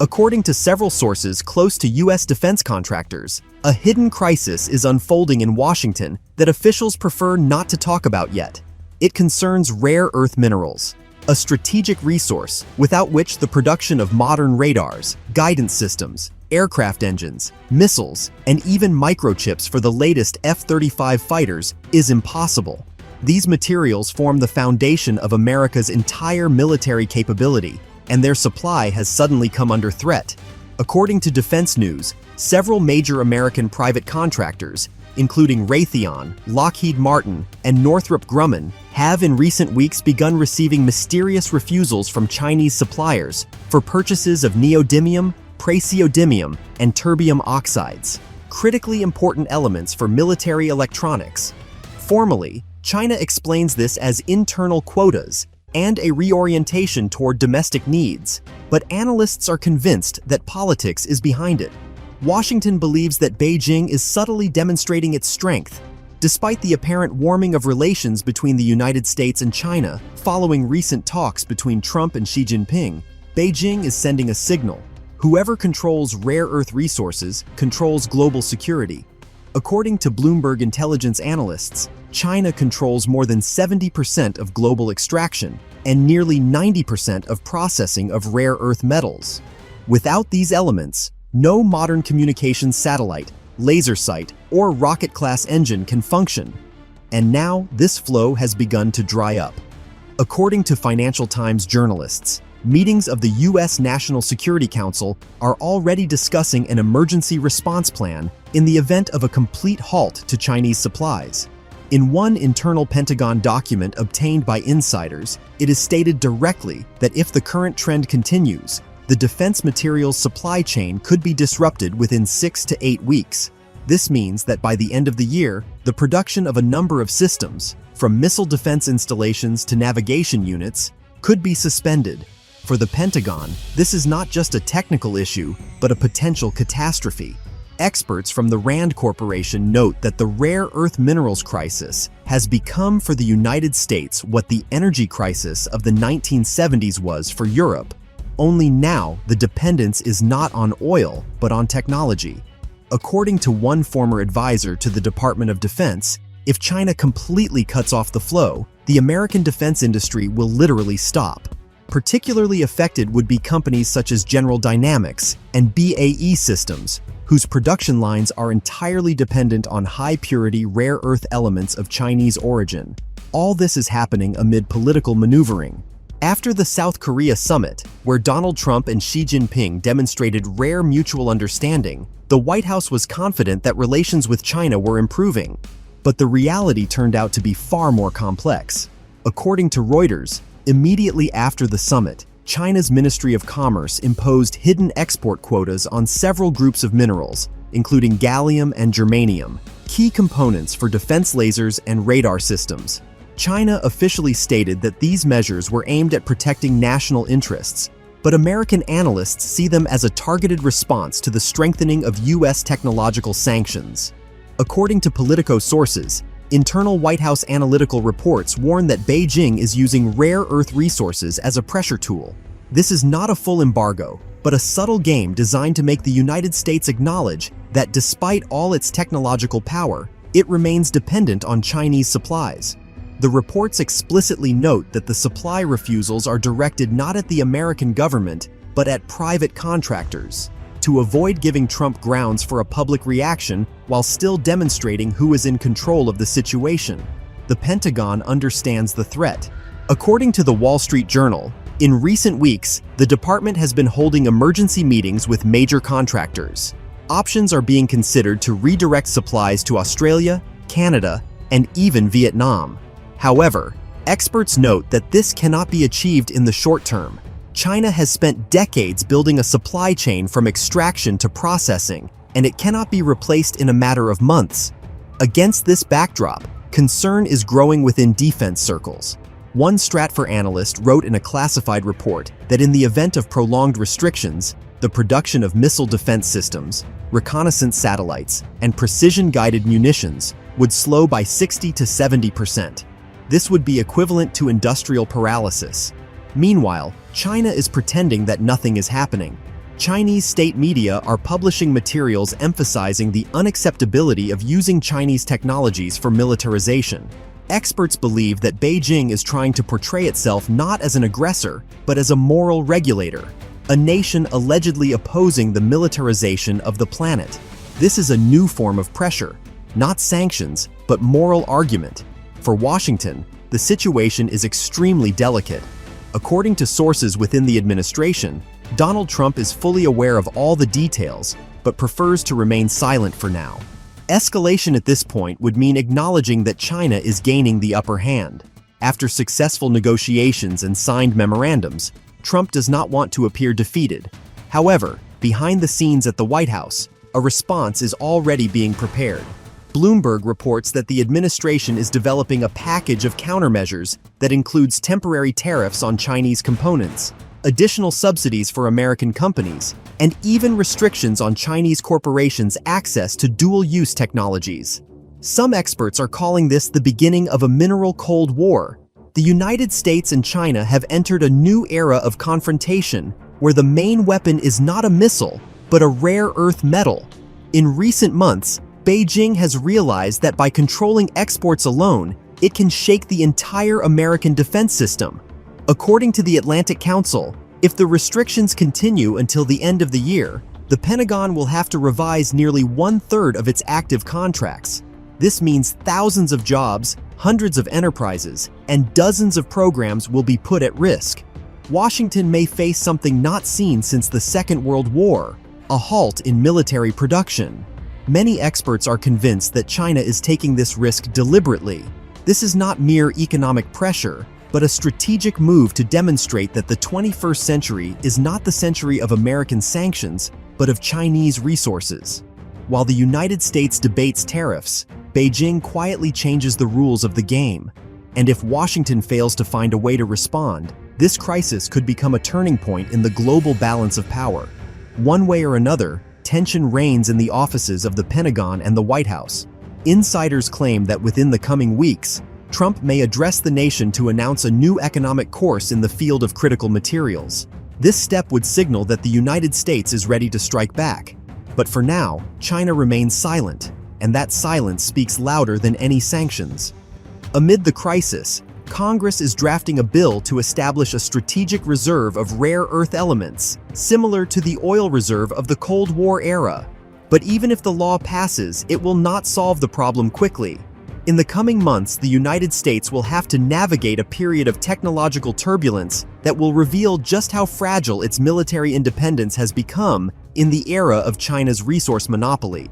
According to several sources close to U.S. defense contractors, a hidden crisis is unfolding in Washington that officials prefer not to talk about yet. It concerns rare earth minerals, a strategic resource without which the production of modern radars, guidance systems, aircraft engines, missiles, and even microchips for the latest F-35 fighters is impossible. These materials form the foundation of America's entire military capability, and their supply has suddenly come under threat. According to Defense News, several major American private contractors, including Raytheon, Lockheed Martin, and Northrop Grumman, have in recent weeks begun receiving mysterious refusals from Chinese suppliers for purchases of neodymium, praseodymium, and terbium oxides, critically important elements for military electronics. Formally, China explains this as internal quotas and a reorientation toward domestic needs, but analysts are convinced that politics is behind it. Washington believes that Beijing is subtly demonstrating its strength. Despite the apparent warming of relations between the United States and China following recent talks between Trump and Xi Jinping, Beijing is sending a signal. Whoever controls rare earth resources controls global security. According to Bloomberg intelligence analysts, China controls more than 70% of global extraction and nearly 90% of processing of rare earth metals. Without these elements, no modern communications satellite, laser sight, or rocket-class engine can function. And now this flow has begun to dry up. According to Financial Times journalists, meetings of the U.S. National Security Council are already discussing an emergency response plan in the event of a complete halt to Chinese supplies. In one internal Pentagon document obtained by insiders, it is stated directly that if the current trend continues, the defense materials supply chain could be disrupted within 6 to 8 weeks. This means that by the end of the year, the production of a number of systems, from missile defense installations to navigation units, could be suspended. For the Pentagon, this is not just a technical issue, but a potential catastrophe. Experts from the Rand Corporation note that the rare earth minerals crisis has become for the United States what the energy crisis of the 1970s was for Europe. Only now, the dependence is not on oil, but on technology. According to one former advisor to the Department of Defense, if China completely cuts off the flow, the American defense industry will literally stop. Particularly affected would be companies such as General Dynamics and BAE Systems, whose production lines are entirely dependent on high-purity rare earth elements of Chinese origin. All this is happening amid political maneuvering. After the South Korea summit, where Donald Trump and Xi Jinping demonstrated rare mutual understanding, the White House was confident that relations with China were improving. But the reality turned out to be far more complex. According to Reuters, immediately after the summit, China's Ministry of Commerce imposed hidden export quotas on several groups of minerals, including gallium and germanium, key components for defense lasers and radar systems. China officially stated that these measures were aimed at protecting national interests, but American analysts see them as a targeted response to the strengthening of U.S. technological sanctions. According to Politico sources, internal White House analytical reports warn that Beijing is using rare earth resources as a pressure tool. This is not a full embargo, but a subtle game designed to make the United States acknowledge that despite all its technological power, it remains dependent on Chinese supplies. The reports explicitly note that the supply refusals are directed not at the American government, but at private contractors, to avoid giving Trump grounds for a public reaction while still demonstrating who is in control of the situation. The Pentagon understands the threat. According to the Wall Street Journal, in recent weeks, the department has been holding emergency meetings with major contractors. Options are being considered to redirect supplies to Australia, Canada, and even Vietnam. However, experts note that this cannot be achieved in the short term. China has spent decades building a supply chain from extraction to processing, and it cannot be replaced in a matter of months. Against this backdrop, concern is growing within defense circles. One Stratfor analyst wrote in a classified report that in the event of prolonged restrictions, the production of missile defense systems, reconnaissance satellites, and precision-guided munitions would slow by 60 to 70%. This would be equivalent to industrial paralysis. Meanwhile, China is pretending that nothing is happening. Chinese state media are publishing materials emphasizing the unacceptability of using Chinese technologies for militarization. Experts believe that Beijing is trying to portray itself not as an aggressor, but as a moral regulator, a nation allegedly opposing the militarization of the planet. This is a new form of pressure, not sanctions, but moral argument. For Washington, the situation is extremely delicate. According to sources within the administration, Donald Trump is fully aware of all the details, but prefers to remain silent for now. Escalation at this point would mean acknowledging that China is gaining the upper hand. After successful negotiations and signed memorandums, Trump does not want to appear defeated. However, behind the scenes at the White House, a response is already being prepared. Bloomberg reports that the administration is developing a package of countermeasures that includes temporary tariffs on Chinese components, additional subsidies for American companies, and even restrictions on Chinese corporations' access to dual-use technologies. Some experts are calling this the beginning of a mineral Cold War. The United States and China have entered a new era of confrontation where the main weapon is not a missile, but a rare earth metal. In recent months, Beijing has realized that by controlling exports alone, it can shake the entire American defense system. According to the Atlantic Council, if the restrictions continue until the end of the year, the Pentagon will have to revise nearly 1/3 of its active contracts. This means thousands of jobs, hundreds of enterprises, and dozens of programs will be put at risk. Washington may face something not seen since the Second World War, a halt in military production. Many experts are convinced that China is taking this risk deliberately. This is not mere economic pressure, but a strategic move to demonstrate that the 21st century is not the century of American sanctions, but of Chinese resources. While the United States debates tariffs, Beijing quietly changes the rules of the game. And if Washington fails to find a way to respond, this crisis could become a turning point in the global balance of power. One way or another, tension reigns in the offices of the Pentagon and the White House. Insiders claim that within the coming weeks, Trump may address the nation to announce a new economic course in the field of critical materials. This step would signal that the United States is ready to strike back. But for now, China remains silent, and that silence speaks louder than any sanctions. Amid the crisis, Congress is drafting a bill to establish a strategic reserve of rare earth elements, similar to the oil reserve of the Cold War era. But even if the law passes, it will not solve the problem quickly. In the coming months, the United States will have to navigate a period of technological turbulence that will reveal just how fragile its military independence has become in the era of China's resource monopoly.